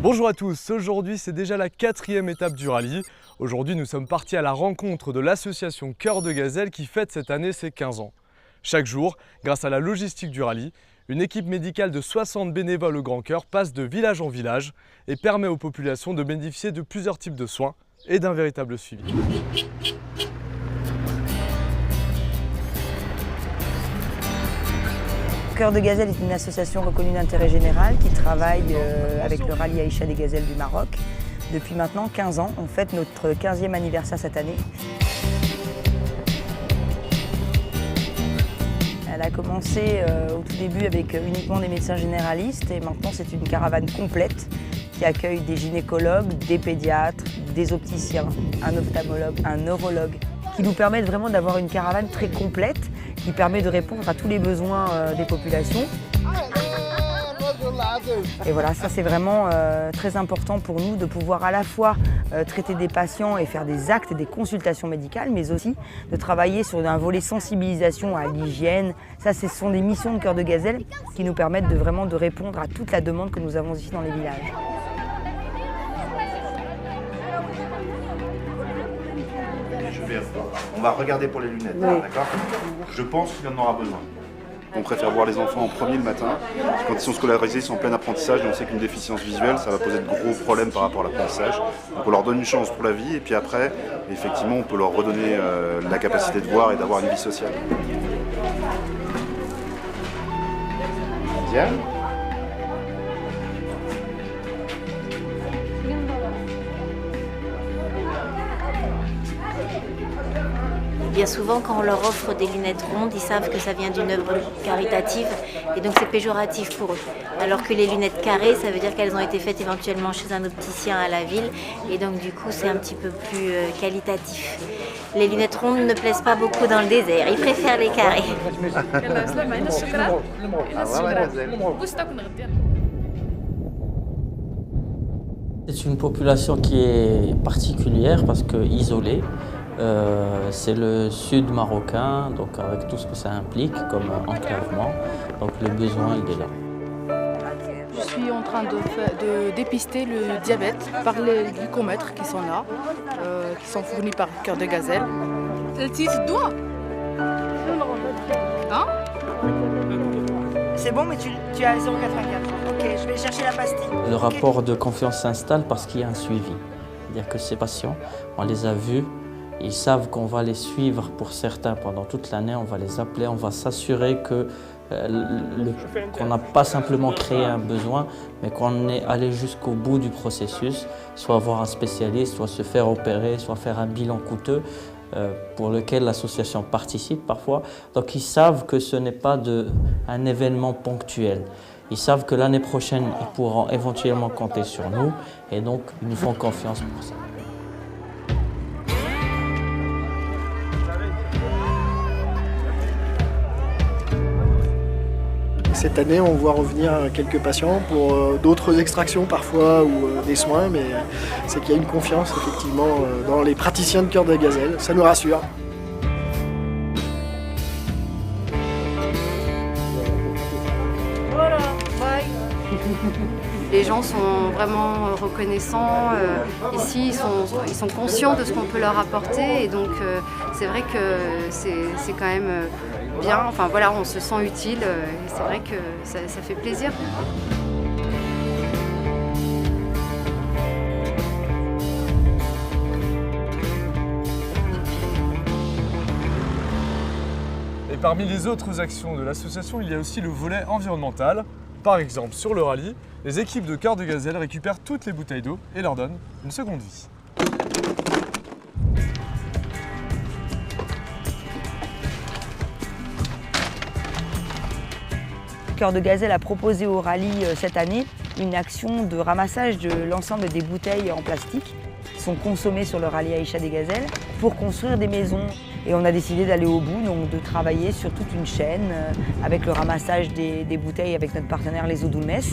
Bonjour à tous, aujourd'hui c'est déjà la 4e étape du rallye. Aujourd'hui nous sommes partis à la rencontre de l'association Cœur de Gazelle qui fête cette année ses 15 ans. Chaque jour, grâce à la logistique du rallye, une équipe médicale de 60 bénévoles au Grand Cœur passe de village en village et permet aux populations de bénéficier de plusieurs types de soins et d'un véritable suivi. Cœur de Gazelle est une association reconnue d'intérêt général qui travaille avec le rallye Aïcha des Gazelles du Maroc. Depuis maintenant 15 ans, on fête notre 15e anniversaire cette année. Elle a commencé au tout début avec uniquement des médecins généralistes et maintenant c'est une caravane complète qui accueille des gynécologues, des pédiatres, des opticiens, un ophtalmologue, un neurologue, qui nous permettent vraiment d'avoir une caravane très complète qui permet de répondre à tous les besoins des populations. Et voilà, ça c'est vraiment très important pour nous de pouvoir à la fois traiter des patients et faire des actes et des consultations médicales, mais aussi de travailler sur un volet sensibilisation à l'hygiène. Ça, ce sont des missions de Cœur de Gazelle qui nous permettent de vraiment de répondre à toute la demande que nous avons ici dans les villages. On va regarder pour les lunettes, oui. D'accord? Je pense qu'il en aura besoin. On préfère voir les enfants en premier le matin. Quand ils sont scolarisés, ils sont en plein apprentissage et on sait qu'une déficience visuelle, ça va poser de gros problèmes par rapport à l'apprentissage. Donc on leur donne une chance pour la vie et puis après, effectivement, on peut leur redonner la capacité de voir et d'avoir une vie sociale. Diane ? Bien souvent, quand on leur offre des lunettes rondes, ils savent que ça vient d'une œuvre caritative et donc c'est péjoratif pour eux. Alors que les lunettes carrées, ça veut dire qu'elles ont été faites éventuellement chez un opticien à la ville et donc du coup c'est un petit peu plus qualitatif. Les lunettes rondes ne plaisent pas beaucoup dans le désert, ils préfèrent les carrées. C'est une population qui est particulière parce que isolée. C'est le sud marocain, donc avec tout ce que ça implique comme enclavement. Donc le besoin, il est là. Je suis en train de dépister le diabète par les glucomètres qui sont là, qui sont fournis par Cœur de Gazelle. Hein? C'est bon, mais tu as 0,84. Ok, je vais chercher la pastille. Le rapport de confiance s'installe parce qu'il y a un suivi. C'est-à-dire que ces patients, on les a vus. Ils savent qu'on va les suivre pour certains pendant toute l'année, on va les appeler, on va s'assurer qu'on n'a pas simplement créé un besoin, mais qu'on est allé jusqu'au bout du processus, soit voir un spécialiste, soit se faire opérer, soit faire un bilan coûteux pour lequel l'association participe parfois. Donc ils savent que ce n'est pas un événement ponctuel. Ils savent que l'année prochaine, ils pourront éventuellement compter sur nous et donc ils nous font confiance pour ça. Cette année, on voit revenir quelques patients pour d'autres extractions parfois ou des soins, mais c'est qu'il y a une confiance effectivement dans les praticiens de Cœur de Gazelle, ça nous rassure. Voilà, bye. Les gens sont vraiment reconnaissants. Ici, ils sont conscients de ce qu'on peut leur apporter et donc c'est vrai que c'est quand même bien. Enfin voilà, on se sent utile et c'est vrai que ça fait plaisir. Et parmi les autres actions de l'association, il y a aussi le volet environnemental. Par exemple, sur le rallye, les équipes de Cœur de Gazelle récupèrent toutes les bouteilles d'eau et leur donnent une seconde vie. Cœur de Gazelle a proposé au rallye cette année une action de ramassage de l'ensemble des bouteilles en plastique qui sont consommées sur le rallye Aïcha des Gazelles pour construire des maisons. Et on a décidé d'aller au bout, donc de travailler sur toute une chaîne avec le ramassage des bouteilles avec notre partenaire les Eaux d'Oulmès.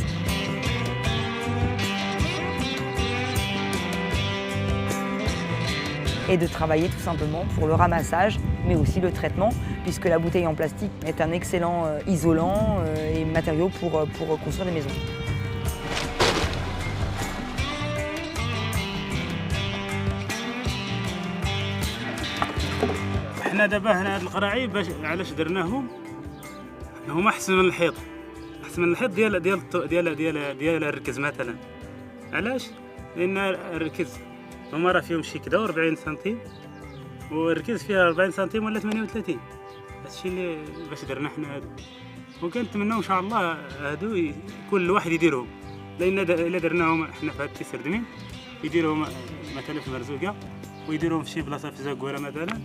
Et de travailler tout simplement pour le ramassage, mais aussi le traitement, puisque la bouteille en plastique est un excellent isolant et matériau pour construire des maisons. حنا دابا هنا هاد القراعي باش علاش درناهم هما احسن من الحيط ديال الركز مثلا. علاش؟ لان الركز هما راه فيهم شي كدا 40 سنتيم والركز فيها 40 سنتيم ولا 38. هادشي اللي باش درنا حنا هادو، وكنتمناو ان شاء الله هادو كل واحد يديرهم، لان الا درناهم حنا في هاد التسردمين يديرهم مثلا في مرزوقه ويديرهم في شي بلاصه في زاكوره مثلا،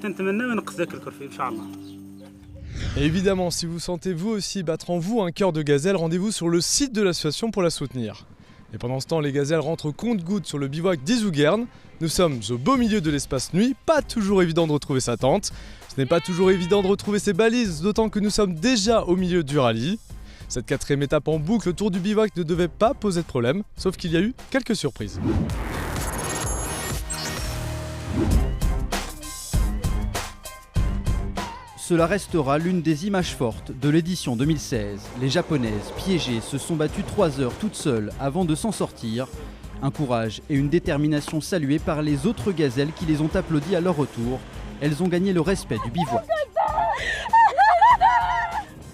تنتمناو ينقص داك الكرفي ان شاء الله. Et évidemment, si vous sentez vous aussi battre en vous un cœur de gazelle, rendez-vous sur le site de l'association pour la soutenir. Et pendant ce temps, les gazelles rentrent compte-gouttes sur le bivouac d'Izougern. Nous sommes au beau milieu de l'espace nuit, pas toujours évident de retrouver sa tente. Ce n'est pas toujours évident de retrouver ses balises, d'autant que nous sommes déjà au milieu du rallye. Cette 4e étape en boucle autour du bivouac ne devait pas poser de problème, sauf qu'il y a eu quelques surprises. Cela restera l'une des images fortes de l'édition 2016. Les Japonaises, piégées, se sont battues 3 heures toutes seules avant de s'en sortir. Un courage et une détermination salués par les autres gazelles qui les ont applaudis à leur retour. Elles ont gagné le respect du bivouac.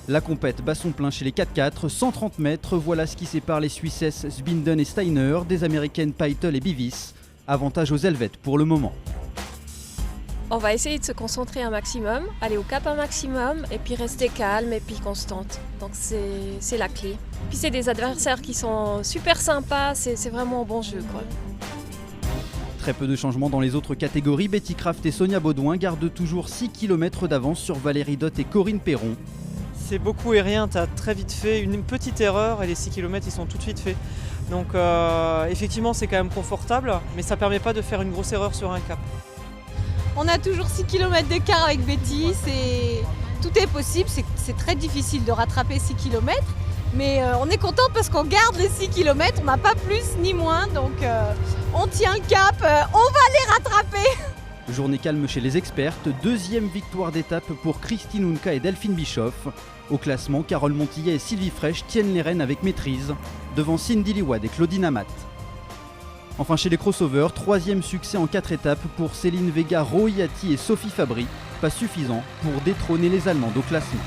La compète bat son plein chez les 4x4, 130 mètres, voilà ce qui sépare les Suissesses Sbinden et Steiner des Américaines Peitel et Bivis. Avantage aux Helvètes pour le moment. On va essayer de se concentrer un maximum, aller au cap un maximum et puis rester calme et puis constante. Donc c'est la clé. Puis c'est des adversaires qui sont super sympas, c'est vraiment un bon jeu, quoi. Très peu de changements dans les autres catégories. Betty Kraft et Sonia Baudouin gardent toujours 6 km d'avance sur Valérie Dott et Corinne Perron. C'est beaucoup et rien, tu as très vite fait une petite erreur et les 6 km ils sont tout de suite faits. Donc effectivement c'est quand même confortable, mais ça ne permet pas de faire une grosse erreur sur un cap. On a toujours 6 km d'écart avec Betty, tout est possible, c'est très difficile de rattraper 6 km, mais on est contente parce qu'on garde les 6 km, on n'a pas plus ni moins, donc on tient le cap, on va les rattraper. Journée calme chez les expertes, 2e victoire d'étape pour Christine Unka et Delphine Bischoff. Au classement, Carole Montillet et Sylvie Fraîche tiennent les rênes avec maîtrise, devant Cindy Liwad et Claudine Amat. Enfin chez les crossovers, 3e succès en 4 étapes pour Céline Vega, Royati et Sophie Fabry, pas suffisant pour détrôner les Allemandes au classement.